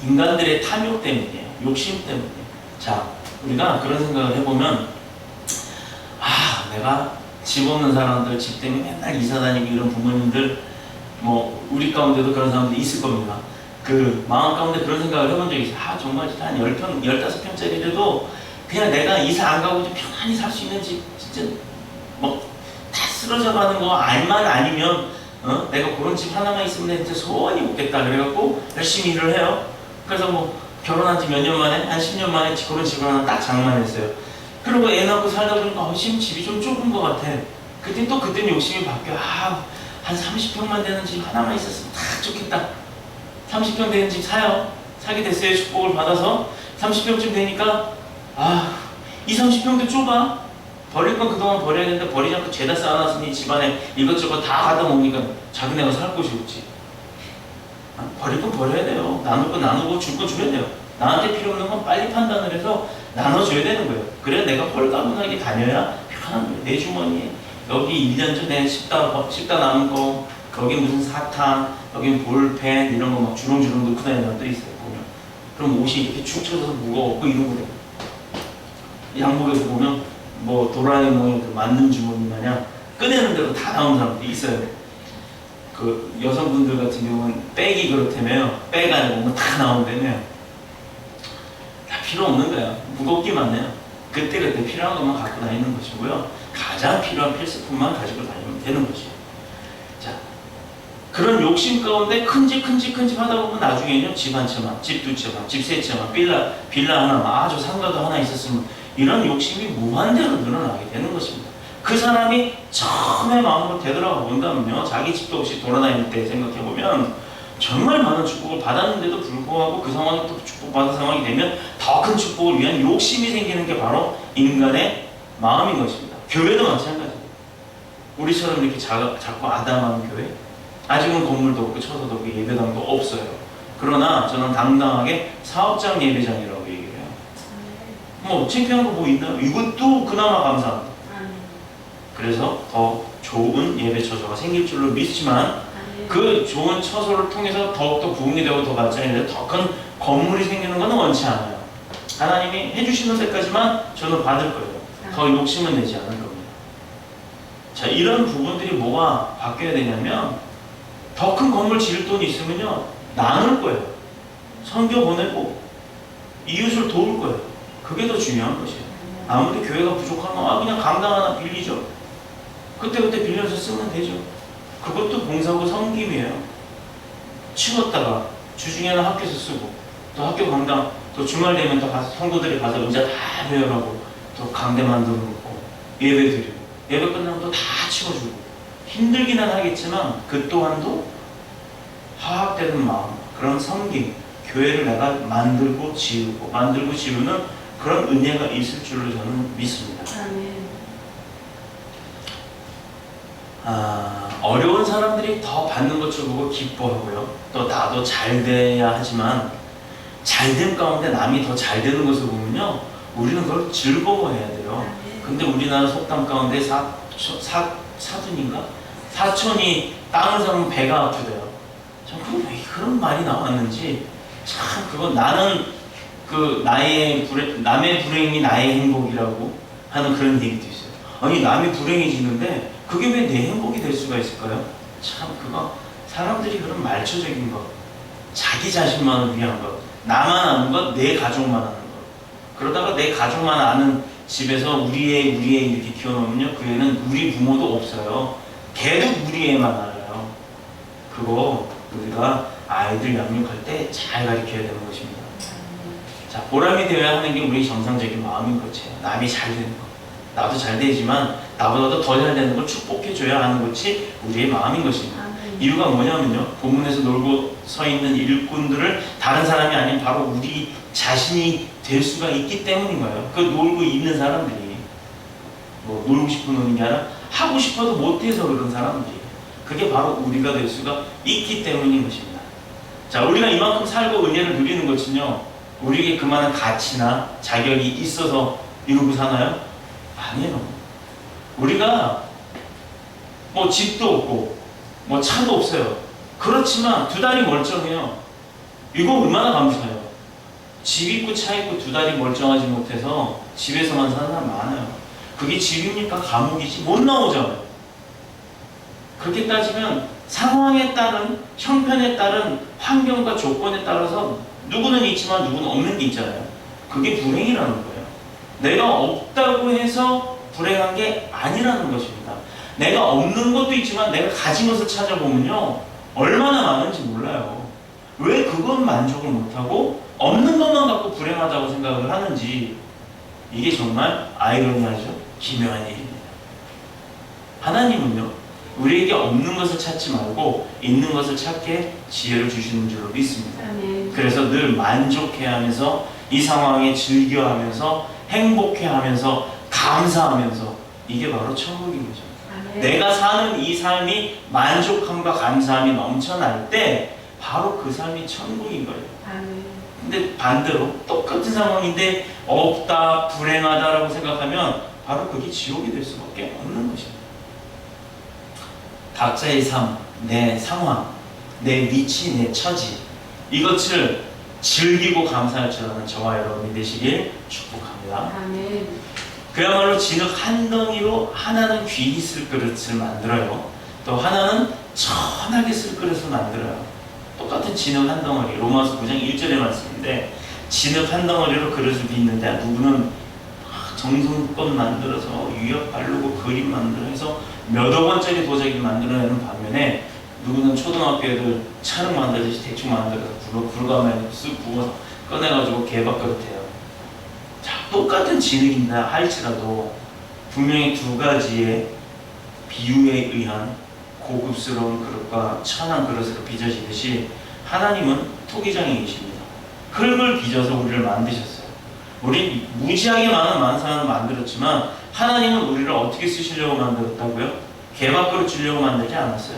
인간들의 탐욕 때문이에요. 욕심 때문이에요. 자, 우리가 그런 생각을 해보면, 내가 집 없는 사람들, 집 때문에 맨날 이사 다니고 이런 부모님들, 뭐 우리 가운데도 그런 사람들이 있을 겁니다. 그 마음 가운데 그런 생각을 해본 적이 있어요. 정말 한 10평, 15평짜리라도 그냥 내가 이사 안 가고 좀 편안히 살 수 있는 집, 진짜 뭐 다 쓰러져 가는 거 알만 아니면 내가 그런 집 하나만 있으면 진짜 소원이 없겠다 그래갖고 열심히 일을 해요. 그래서 뭐 결혼한 지 몇 년 만에 한 10년 만에 그런 집을 하나 딱 장만했어요. 그리고 애 낳고 살다 보니까 지금 집이 좀 좁은 것 같아. 그때 욕심이 바뀌어. 한 30평만 되는 집 하나만 있었으면 딱 좋겠다. 30평 되는 집 사요. 사게 됐어요. 축복을 받아서 30평쯤 되니까 20, 30평도 좁아. 버릴 건 그동안 버려야 되는데 버리지 않고 죄다 쌓아놨으니 집안에 이것저것 다 가다 보니까 자기네가 살 곳이 없지. 버릴 건 버려야 돼요. 나눌 건 나누고 줄 건 줘야 돼요. 나한테 필요 없는 건 빨리 판단을 해서 나눠줘야 되는 거예요. 그래야 내가 홀가분하게 다녀야 편한 거예요. 내 주머니에 여기 1년 전에 씹다 남은 거, 여기 무슨 사탕, 여기 볼펜 이런 거 막 주렁주렁 넣고 다니는 것들이 있어요. 보면. 그럼 옷이 이렇게 축 처져서 무거웠고 이러고 그래요. 양복에서 보면 뭐 도라에몽의 그 맞는 주머니 마냥 꺼내는 대로 다 나온 사람들이 있어요. 그 여성분들 같은 경우는 백이 그렇다며요. 백 안에 보면 다 나온다며요. 다 필요 없는 거야. 무겁기만 해요. 그때그때 필요한 것만 갖고 다니는 것이고요. 가장 필요한 필수품만 가지고 다니면 되는 것이에요. 자, 그런 욕심 가운데 큰 집 하다 보면 나중에는 집 한 채만, 집 두 채만, 집 세 채만, 빌라 하나만, 아주 상가도 하나 있었으면 이런 욕심이 무한대로 늘어나게 되는 것입니다. 그 사람이 처음에 마음으로 되돌아가 본다면요, 자기 집도 없이 돌아다닐 때 생각해보면 정말 많은 축복을 받았는데도 불구하고 그 상황이 또 축복받은 상황이 되면 더 큰 축복을 위한 욕심이 생기는 게 바로 인간의 마음인 것입니다. 교회도 마찬가지예요. 우리처럼 이렇게 작고 아담한 교회, 아직은 건물도 없고 처소도 없고 예배당도 없어요. 그러나 저는 당당하게 사업장 예배장이라고 얘기를 해요. 뭐 창피한 거 뭐 있나요? 이것도 그나마 감사합니다. 그래서 더 좋은 예배 처소가 생길 줄로 믿지만 그 좋은 처소를 통해서 더욱더 부흥이 되고 더 발전이 되고 더 큰 건물이 생기는 것은 원치 않아요. 하나님이 해주시는 데까지만 저는 받을 거예요. 더 욕심은 내지 않을 겁니다. 자, 이런 부분들이 뭐가 바뀌어야 되냐면 더 큰 건물 지을 돈이 있으면요 나눌 거예요. 선교 보내고 이웃을 도울 거예요. 그게 더 중요한 것이에요. 아무리 교회가 부족하면 그냥 강당 하나 빌리죠. 그때 빌려서 쓰면 되죠. 그것도 봉사고 섬김이에요. 치웠다가 주중에는 학교에서 쓰고 또 학교 강당 또 주말 되면 또 성도들이 가서 의자 다 배열하고 또 강대 만들어 놓고 예배 드리고 예배 끝나면 또 다 치워주고 힘들기는 하겠지만 그 또한도 화합되는 마음, 그런 섬김, 교회를 내가 만들고 지우는 그런 은혜가 있을 줄로 저는 믿습니다. 어려운 사람들이 더 받는 것을 보고 기뻐하고요. 또 나도 잘 돼야 하지만 잘됨 가운데 남이 더 잘 되는 것을 보면요, 우리는 그걸 즐거워해야 돼요. 근데 우리나라 속담 가운데 사촌인가? 사촌이 땅을 사면 배가 아프대요. 참 왜 그런 말이 나왔는지 참 그건 나는 그 남의 불행이 나의 행복이라고 하는 그런 얘기도 있어요. 아니 남이 불행해지는데 그게 왜 내 행복이 될 수가 있을까요? 참 그거 사람들이 그런 말초적인 것, 자기 자신만을 위한 것, 나만 아는 것, 내 가족만 아는 것. 그러다가 내 가족만 아는 집에서 우리 애 이렇게 키워놓으면요, 그 애는 우리 부모도 없어요. 걔도 우리 애만 알아요. 그거 우리가 아이들 양육할 때 잘 가르쳐야 되는 것입니다. 자, 보람이 되어야 하는 게 우리 정상적인 마음인 것이에요. 남이 잘 되는 것. 나도 잘 되지만 나보다도 더 잘 되는 걸 축복해줘야 하는 것이 우리의 마음인 것입니다. 이유가 뭐냐면요, 본문에서 놀고 서 있는 일꾼들을 다른 사람이 아닌 바로 우리 자신이 될 수가 있기 때문인 거예요. 그 놀고 있는 사람들이 뭐 놀고 싶어 노는 게 아니라 하고 싶어도 못해서 그런 사람들이, 그게 바로 우리가 될 수가 있기 때문인 것입니다. 자, 우리가 이만큼 살고 은혜를 누리는 것은요, 우리에게 그만한 가치나 자격이 있어서 이루고 사나요? 아니에요. 우리가 뭐 집도 없고 뭐 차도 없어요. 그렇지만 두 다리 멀쩡해요. 이거 얼마나 감사해요. 집 있고 차 있고 두 다리 멀쩡하지 못해서 집에서만 사는 사람 많아요. 그게 집입니까? 감옥이지? 못 나오잖아요. 그렇게 따지면 상황에 따른, 형편에 따른 환경과 조건에 따라서 누구는 있지만 누구는 없는 게 있잖아요. 그게 불행이라는 거예요. 내가 없다고 해서 불행한 게 아니라는 것입니다. 내가 없는 것도 있지만 내가 가진 것을 찾아보면요, 얼마나 많은지 몰라요. 왜 그건 만족을 못하고 없는 것만 갖고 불행하다고 생각을 하는지, 이게 정말 아이러니하죠. 기묘한 일입니다. 하나님은요, 우리에게 없는 것을 찾지 말고 있는 것을 찾게 지혜를 주시는 줄로 믿습니다. 그래서 늘 만족해하면서 이 상황에 즐겨하면서 행복해하면서 감사하면서, 이게 바로 천국인 거죠. 내가 사는 이 삶이 만족함과 감사함이 넘쳐날 때 바로 그 삶이 천국인 거예요. 근데 반대로 똑같은 상황인데 없다, 불행하다라고 생각하면 바로 그게 지옥이 될 수밖에 없는 것입니다. 각자의 삶, 내 상황, 내 위치, 내 처지, 이것을 즐기고 감사할 줄 아는 저와 여러분이 되시길 축복합니다. 그야말로 진흙 한 덩이로 하나는 귀히 쓸 그릇을 만들어요. 또 하나는 천하게 쓸 그릇을 만들어요. 똑같은 진흙 한 덩어리, 로마서 9장 1절의 말씀인데, 진흙 한 덩어리로 그릇을 빚는데 누구는 정성껏 만들어서 유약 바르고 그림 만들어서 몇억 원짜리 도자기를 만들어내는 반면에 누구는 초등학교 애들 차를 만들듯이 대충 만들어서 불감에 쓱 부어서 꺼내가지고 개밥그릇해요. 자, 똑같은 진흙인다 할지라도 분명히 두 가지의 비유에 의한 고급스러운 그릇과 천한 그릇으로 빚어지듯이 하나님은 토기장이 계십니다. 흙을 빚어서 우리를 만드셨어요. 우리 무지하게 많은 만상을 만들었지만 하나님은 우리를 어떻게 쓰시려고 만들었다고요? 개밥그릇 주려고 만들지 않았어요.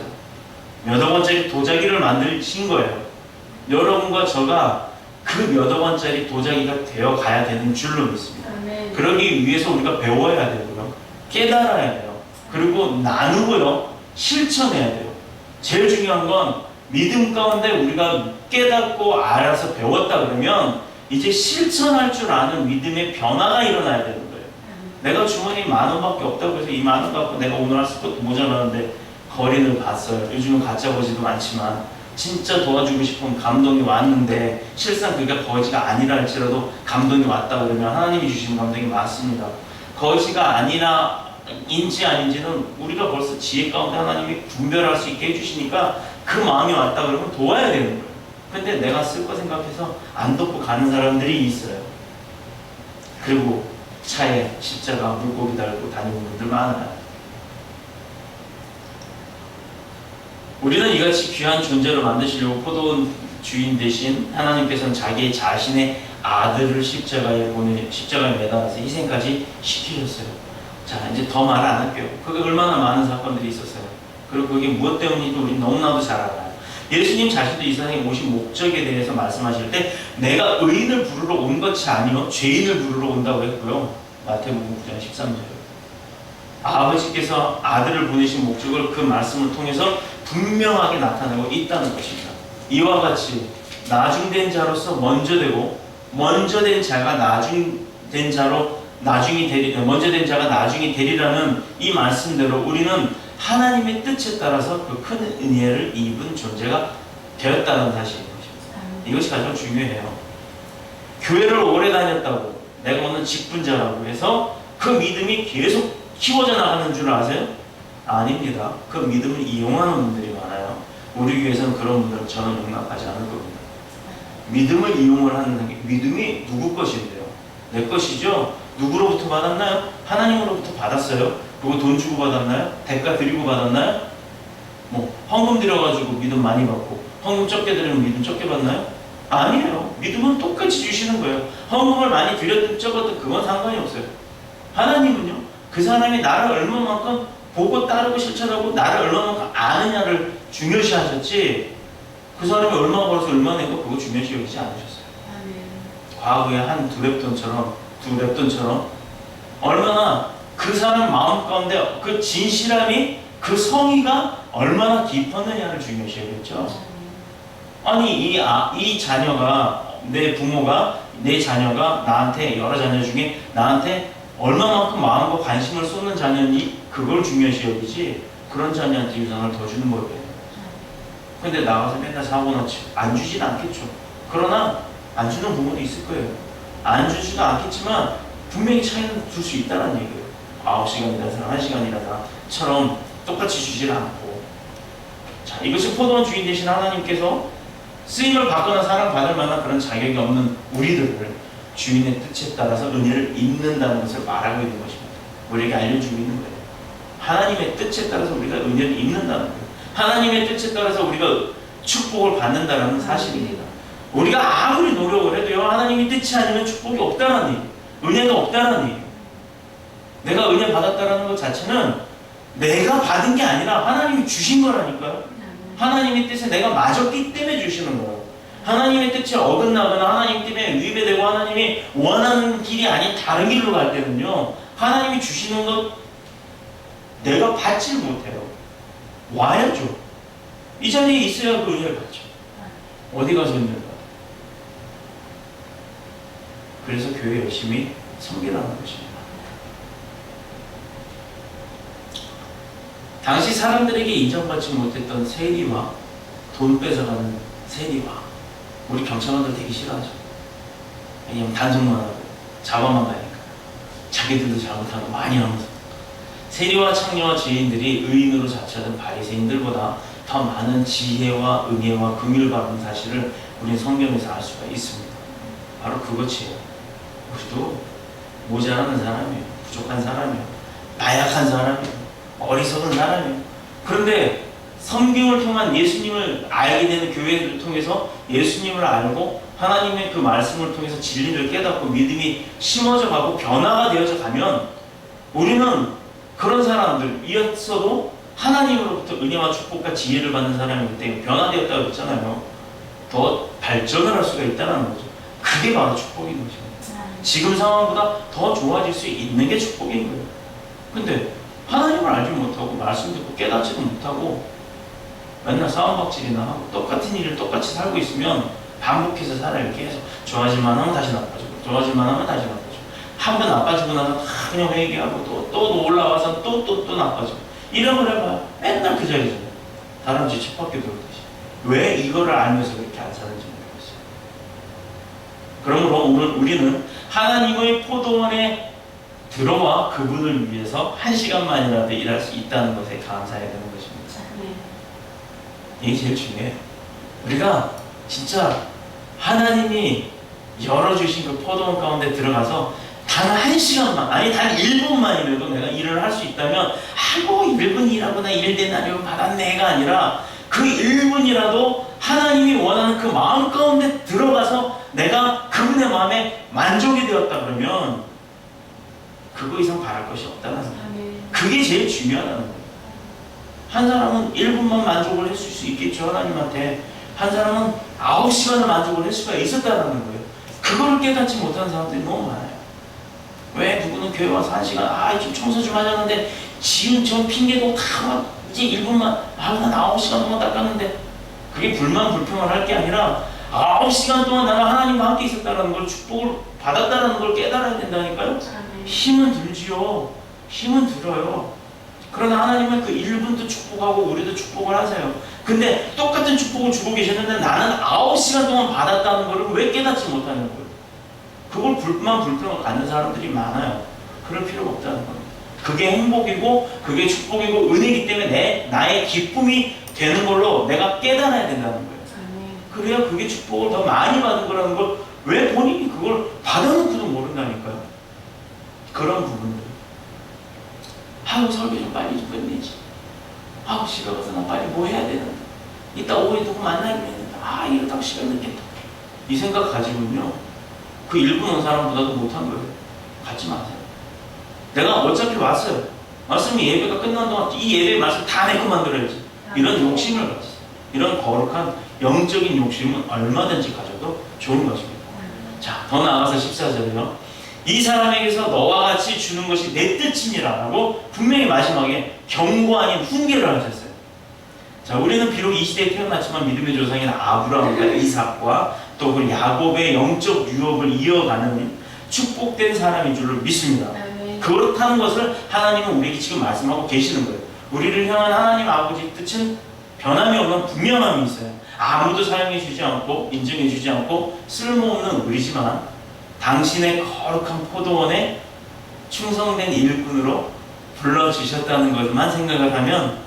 몇억 원짜리 도자기를 만드신 거예요. 여러분과 저가 그 몇억 원짜리 도자기가 되어 가야 되는 줄로 믿습니다. 그러기 위해서 우리가 배워야 되고요, 깨달아야 돼요, 그리고 나누고요, 실천해야 돼요. 제일 중요한 건 믿음 가운데 우리가 깨닫고 알아서 배웠다 그러면 이제 실천할 줄 아는 믿음의 변화가 일어나야 되는 거예요. 내가 주머니에 10,000원밖에 없다고 해서 이 10,000원 갖고 내가 오늘 할 것도 모자라는데 거리를 봤어요. 요즘은 가짜 거지도 많지만 진짜 도와주고 싶은 감동이 왔는데 실상 그게 거지가 아니라 할지라도 감동이 왔다 그러면 하나님이 주시는 감동이 맞습니다. 거지가 아니라 인지 아닌지는 우리가 벌써 지혜 가운데 하나님이 분별할 수 있게 해주시니까 그 마음이 왔다 그러면 도와야 되는 거예요. 근데 내가 쓸 거 생각해서 안 돕고 가는 사람들이 있어요. 그리고 차에 십자가 물고기 달고 다니는 분들 많아요. 우리는 이같이 귀한 존재로 만드시려고 포도원 주인 대신 하나님께서는 자기 자신의 아들을 십자가에 매달아서 희생까지 시키셨어요. 자, 이제 더 말 안 할게요. 그게 얼마나 많은 사건들이 있었어요. 그리고 그게 무엇 때문인지 우리 너무나도 잘 알아요. 예수님 자신도 이 세상에 오신 목적에 대해서 말씀하실 때 내가 의인을 부르러 온 것이 아니요 죄인을 부르러 온다고 했고요. 마태복음 9장 13절. 아버지께서 아들을 보내신 목적을 그 말씀을 통해서 분명하게 나타내고 있다는 것입니다. 이와 같이 나중된 자로서 먼저 되고 먼저 된 자가 나중된 자로 먼저 된 자가 나중에 되리라는 이 말씀대로 우리는 하나님의 뜻에 따라서 그 큰 은혜를 입은 존재가 되었다는 사실인 것입니다. 이것이 가장 중요해요. 교회를 오래 다녔다고 내가 오늘 직분자라고 해서 그 믿음이 계속 키워져 나가는 줄 아세요? 아닙니다. 그 믿음을 이용하는 분들이 많아요. 우리 교회에서는 그런 분들은 저는 용납하지 않을 겁니다. 믿음을 이용을 하는 게, 믿음이 누구 것인데요? 내 것이죠? 누구로부터 받았나요? 하나님으로부터 받았어요. 그거 돈 주고 받았나요? 대가 드리고 받았나요? 헌금 들여가지고 믿음 많이 받고 헌금 적게 드리면 믿음 적게 받나요? 아니에요. 믿음은 똑같이 주시는 거예요. 헌금을 많이 드렸든 적었든 그건 상관이 없어요. 하나님은요, 그 사람이 나를 얼마만큼 보고 따르고 실천하고 나를 얼마만큼 아느냐를 중요시 하셨지, 그 사람이 얼마 벌어서 얼마 내고 그거 중요시 여기지 않으셨어요. 과거에 한 두 랩돈처럼 얼마나 그 사람 마음 가운데 그 진실함이, 그 성의가 얼마나 깊었느냐를 중요시하겠죠. 아니 이 자녀가, 내 부모가, 내 자녀가 나한테, 여러 자녀 중에 나한테 얼마만큼 마음과 관심을 쏟는 자녀니 그걸 중요시 여기지, 그런 자녀한테 유산을 더 주는 거예요. 근데 나가서 맨날 사고나치 안 주진 않겠죠. 그러나 안 주는 부모도 있을 거예요. 안 주지도 않겠지만 분명히 차이는 둘 수 있다는 얘기예요. 9시간이라는 사람 1시간이라처럼 똑같이 주질 않고. 자, 이것이 포도원 주인 되신 하나님께서 쓰임을 받거나 사랑받을 만한 그런 자격이 없는 우리들을 주인의 뜻에 따라서 은혜를 입는다는 것을 말하고 있는 것입니다. 우리에게 알려주고 있는 거예요. 하나님의 뜻에 따라서 우리가 은혜를 입는다는 거예요. 하나님의 뜻에 따라서 우리가 축복을 받는다는 사실입니다. 우리가 아무리 노력을 해도요, 하나님의 뜻이 아니면 축복이 없다는 얘기예요. 은혜가 없다는 얘기예요. 내가 은혜 받았다는 것 자체는 내가 받은 게 아니라 하나님이 주신 거라니까요. 하나님의 뜻에 내가 맞았기 때문에 주시는 거예요. 하나님의 뜻에 어긋나거나 하나님 때문에 위배되고 하나님이 원하는 길이 아닌 다른 길로 갈 때는요, 하나님이 주시는 것 내가 받지 못해요. 와야죠. 이 자리에 있어야 그 은혜를 받죠. 어디 가서 은혜를 받아요? 그래서 교회 열심히 섬기라는 것입니다. 당시 사람들에게 인정받지 못했던 세리와 돈 뺏어가는 세리와, 우리 경찰관들 되게 싫어하죠. 왜냐면 단속만 하고 잡아만 가니까 자기들도 잘못하고 많이 하면서. 세리와 창녀와 죄인들이 의인으로 자처하던 바리새인들보다 더 많은 지혜와 은혜와 긍휼을 받는 사실을 우리는 성경에서 알 수가 있습니다. 바로 그것이에요. 우리도 모자라는 사람이에요. 부족한 사람이에요. 나약한 사람이에요. 어리석은 사람이에요. 그런데 성경을 통한 예수님을 알게 되는 교회를 통해서 예수님을 알고 하나님의 그 말씀을 통해서 진리를 깨닫고 믿음이 심어져 가고 변화가 되어져 가면 우리는 그런 사람들이었어도 하나님으로부터 은혜와 축복과 지혜를 받는 사람이기 때문에 변화되었다고 했잖아요. 더 발전을 할 수가 있다는 거죠. 그게 바로 축복인 것입니다. 지금 상황보다 더 좋아질 수 있는 게 축복인 거예요. 근데 하나님을 알지 못하고 말씀 듣고 깨닫지도 못하고 맨날 싸움박질이나 하고 똑같은 일을 똑같이 살고 있으면 반복해서 살아요. 계속 좋아질만 하면 다시 나빠지고 좋아질만 하면 다시 나빠지고 한 번 나빠지고 나서 그냥 회개하고 또 올라와서 또 나빠지고 이런 걸 해봐요. 맨날 그 자리잖아요. 다람쥐 쳇바퀴 돌듯이. 왜 이거를 알면서 그렇게 안 사는지 모르겠어요. 그러므로 오늘 우리는 하나님의 포도원에 들어와 그분을 위해서 1시간만이라도 일할 수 있다는 것에 감사해야 되는 것입니다. 이게 제일 중요해요. 우리가 진짜 하나님이 열어주신 그 포도원 가운데 들어가서 단 1시간만, 아니 단 1분만이라도 내가 일을 할 수 있다면 아이고 1분 일하거나 1데나리온 받았네가 아니라 그 1분이라도 하나님이 원하는 그 마음 가운데 들어가서 내가 그분의 마음에 만족이 되었다 그러면 그거 이상 바랄 것이 없다는 거예요. 그게 제일 중요하다는 거예요. 한 사람은 1분만 만족을 했을 수 있겠죠, 하나님한테. 한 사람은 9시간을 만족을 할 수가 있었다는 거예요. 그걸 깨닫지 못하는 사람들이 너무 많아요. 왜 누구는 교회 와서 1시간, 지금 청소 좀 하자는데 지금 저 핑계도 다 막 이제 1분만, 난 9시간 동안 닦았는데 그게 불만 불평을 할 게 아니라 9시간 동안 나는 하나님과 함께 있었다는 걸, 축복을 받았다는 걸 깨달아야 된다니까요. 힘은 들지요. 힘은 들어요. 그러나 하나님은 그 1분도 축복하고 우리도 축복을 하세요. 근데 똑같은 축복을 주고 계셨는데 나는 9시간 동안 받았다는 걸 왜 깨닫지 못하는 거예요? 그걸 불만 불평을 갖는 사람들이 많아요. 그럴 필요가 없다는 겁니다. 그게 행복이고 그게 축복이고 은혜이기 때문에 나의 기쁨이 되는 걸로 내가 깨달아야 된다는 거예요. 그래야 그게 축복을 더 많이 받은 거라는 걸 왜 본인이 그걸 받아놓고도 모른다니까요. 그런 부분들. 설교 좀 빨리 좀 끝내지. 집에 가서 나 빨리 뭐 해야 되는데. 이따 오후에 누구 만나기로 했는데. 이러다가 시간 늦겠다. 이 생각 가지고는요, 그 1분 온 사람보다도 못한 거예요. 갖지 마세요. 내가 어차피 왔어요. 말씀이 예배가 끝난 동안 이 예배 말씀 다 내 거 만들어야지. 이런 욕심을 가지세요. 이런 거룩한 영적인 욕심은 얼마든지 가져도 좋은 것입니다. 자, 더 나아가서 14절이요. 이 사람에게서 너와 같이 주는 것이 내 뜻이니라라고 분명히 마지막에 경고 아닌 훈계를 하셨어요. 자, 우리는 비록 이 시대에 태어났지만 믿음의 조상인 아브라함과 이삭과 또 그 야곱의 영적 유업을 이어가는 축복된 사람인 줄을 믿습니다. 그렇다는 것을 하나님은 우리에게 지금 말씀하고 계시는 거예요. 우리를 향한 하나님 아버지의 뜻은 변함이 없는 분명함이 있어요. 아무도 사용해 주지 않고 인정해 주지 않고 쓸모없는 우리지만 당신의 거룩한 포도원에 충성된 일꾼으로 불러주셨다는 것만 생각을 하면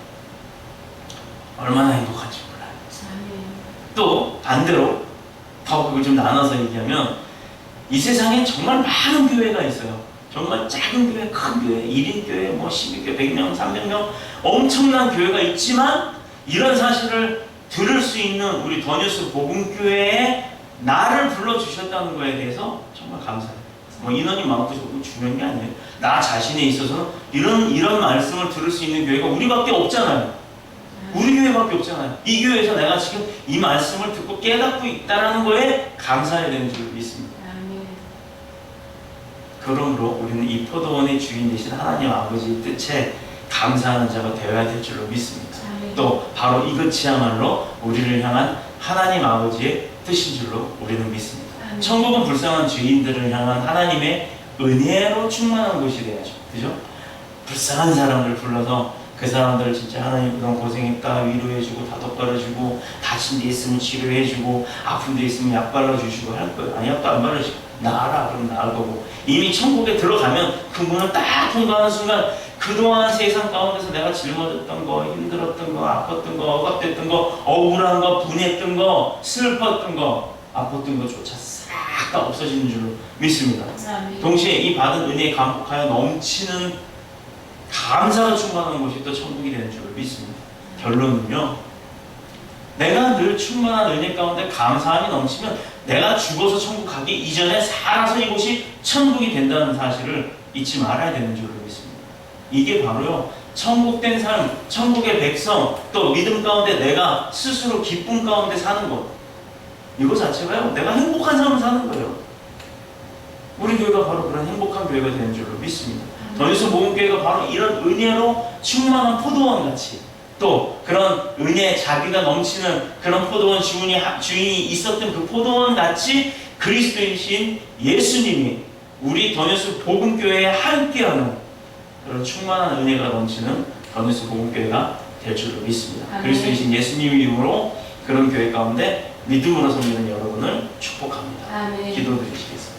얼마나 행복한지 몰라요. 또 반대로 더 그걸 좀 나눠서 얘기하면 이 세상에 정말 많은 교회가 있어요. 정말 작은 교회, 큰 교회, 1인 교회, 뭐 12교회, 100명, 300명 엄청난 교회가 있지만 이런 사실을 들을 수 있는 우리 더뉴스 복음교회에 나를 불러주셨다는 거에 대해서 정말 감사해요. 뭐 인원이 많고 적고 중요한 게 아니에요. 나 자신에 있어서는 이런 말씀을 들을 수 있는 교회가 우리밖에 없잖아요. 우리 교회밖에 없잖아요. 이 교회에서 내가 지금 이 말씀을 듣고 깨닫고 있다는 거에 감사해야 되는 줄 믿습니다. 그러므로 우리는 이 포도원의 주인 되신 하나님 아버지의 뜻에 감사하는 자가 되어야 될 줄로 믿습니다. 또 바로 이것이야말로 우리를 향한 하나님 아버지의 뜻인 줄로 우리는 믿습니다. 천국은 불쌍한 죄인들을 향한 하나님의 은혜로 충만한 곳이 되야죠. 그죠? 불쌍한 사람들 불러서 그 사람들을 진짜 하나님 그동안 고생했다 위로해주고 다독거려주고 다친 데 있으면 치료해주고 아픈 데 있으면 약 발라주시고 할 거예요. 아니 약도 안 발라주고 나아라 그럼 나을 거고 이미 천국에 들어가면 그 문을 딱 통과하는 순간 그동안 세상 가운데서 내가 짊어졌던 거 힘들었던 거 아팠던 거 억압됐던 거 억울한 거 분했던 거 슬펐던 거 아팠던 거조차 싹 다 없어지는 줄로 믿습니다. 동시에 이 받은 은혜에 감복하여 넘치는 감사가 충만한 곳이 또 천국이 되는 줄을 믿습니다. 결론은요, 내가 늘 충만한 은혜 가운데 감사함이 넘치면 내가 죽어서 천국 가기 이전에 살아서 이곳이 천국이 된다는 사실을 잊지 말아야 되는 줄로 믿습니다. 이게 바로요, 천국된 삶, 천국의 백성, 또 믿음 가운데 내가 스스로 기쁨 가운데 사는 것, 이거 자체가요, 내가 행복한 삶을 사는 거예요. 우리 교회가 바로 그런 행복한 교회가 되는 줄로 믿습니다. 더뉴스 복음교회가 바로 이런 은혜로 충만한 포도원 같이 또 그런 은혜 자비가 넘치는 그런 포도원 주인이 있었던 그 포도원 같이 그리스도이신 예수님이 우리 더뉴스 복음교회에 함께하는 그런 충만한 은혜가 넘치는 더뉴스 복음교회가 될 줄로 믿습니다. 그리스도이신 예수님 이름으로 그런 교회 가운데 믿음으로 섬기는 여러분을 축복합니다. 기도드리시겠습니다.